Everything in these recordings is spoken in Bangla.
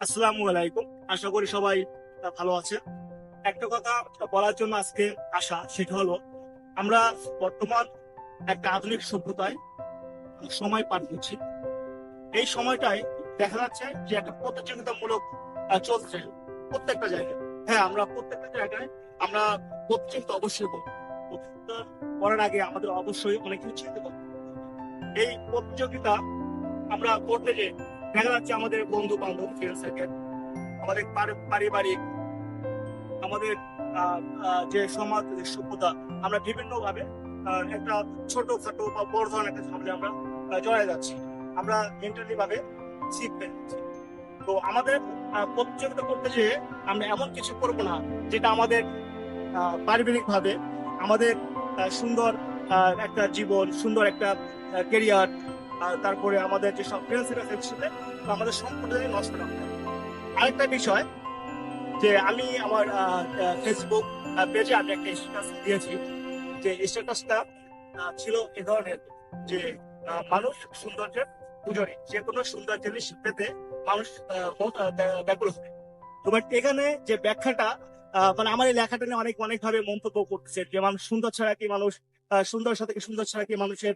আসসালামু আলাইকুম। আশা করি সবাই ভালো আছে। একটা কথা বলার জন্য আজকে আসা, সেটা হলো আমরা বর্তমান একটা আধুনিক সভ্যতায় সময় পার করছি। এই সময়টায় দেখা যাচ্ছে যে একটা প্রতিযোগিতামূলক চলছে প্রত্যেকটা জায়গায়। হ্যাঁ, আমরা প্রত্যেকটা জায়গায় আমরা প্রতিযোগিতা অবশ্যই করবো। প্রতিযোগিতা করার আগে আমাদের অবশ্যই অনেক কিছু চিন্তা করতে হবে। এই প্রতিযোগিতা আমরা করতে যে দেখা যাচ্ছে আমাদের বন্ধু বান্ধব, ফ্রেন্ড সার্কেল, আমাদের পারিবারিক, আমাদের যে সমাজ, যে সভ্যতা, আমরা বিভিন্ন ভাবে একটা ছোটখাটো বা বড় ধরনের একটা ঝামেলা আমরা জড়ায় যাচ্ছি। আমরা মেন্টালি ভাবে শিখতে যাচ্ছি। তো আমাদের প্রতিযোগিতা করতে যেয়ে আমরা এমন কিছু করবো না যেটা আমাদের পারিবারিক ভাবে আমাদের সুন্দর একটা জীবন, সুন্দর একটা কেরিয়ার, তারপরে আমাদের যে সব ফ্রেন্ডসের সাথে আমাদের সম্পর্কটা নষ্ট না হয়। আরেকটা বিষয়, যে আমি আমার ফেসবুক পেজে আমি একটা স্ট্যাটাস দিয়েছি। যে স্ট্যাটাসটা ছিল এ ধরনের, যে মানুষ সৌন্দর্যের পূজারী, যে কোনো সুন্দর জিনিস পেতে মানুষ ব্যাকুল হবে। তো বাট এখানে যে ব্যাখ্যাটা, মানে আমার এই লেখাটা নিয়ে অনেক অনেক ভাবে মন্তব্য করতেছে যে মানুষ সুন্দর ছাড়া কি মানুষ, সুন্দর সাথে কি সুন্দর ছাড়া কি মানুষের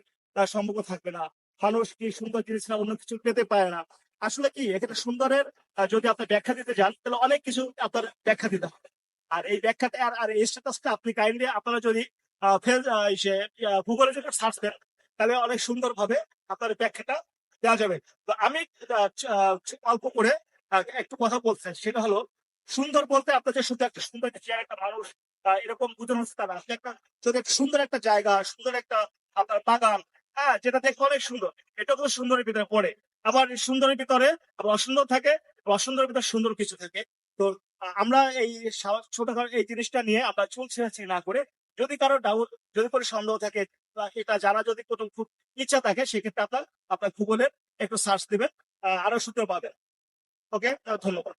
সম্পর্ক থাকবে না, মানুষ কি সুন্দর জিনিস ছাড়া অন্য কিছু পেতে পারে না। আসলে কি এখানে সুন্দরের যদি আপনি ব্যাখ্যা দিতে যান তাহলে অনেক কিছু আপনার ব্যাখ্যা দিতে হবে। আর এই ব্যাখ্যাটা আর এই স্ট্যাটাসটা আপনি কাইন্ডলি আপনারা যদি গুগলে যদি সার্চ দেন তাহলে অনেক সুন্দর ভাবে আপনার ব্যাখ্যাটা দেওয়া যাবে। তো আমি অল্প করে একটু কথা বলছেন, সেটা হলো সুন্দর বলতে আপনার যে শুধু একটা সুন্দর একটা চেয়ার, একটা মানুষ এরকম বোঝানো হচ্ছে তা না। আপনি একটা যদি একটা সুন্দর একটা জায়গা, সুন্দর একটা আপনার বাগান, হ্যাঁ, যেটা দেখতে অনেক সুন্দর, এটা কিন্তু সুন্দরের ভিতরে পড়ে। আবার এই সুন্দরের ভিতরে আবার অসুন্দর থাকে, আবার অসুন্দরের ভিতরে সুন্দর কিছু থাকে। তো আমরা এই ছোটখাটো এই জিনিসটা নিয়ে আমরা চুল ছেঁড়াছেড়ি না করে, যদি কারো ডাউট, যদি কোনো সন্দেহ থাকে, বা এটা জানা যদি কোনো খুব ইচ্ছা থাকে, সেক্ষেত্রে আপনার আপনার গুগলের একটু সার্চ দিবেন, আরো সূত্র পাবেন। ওকে, ধন্যবাদ।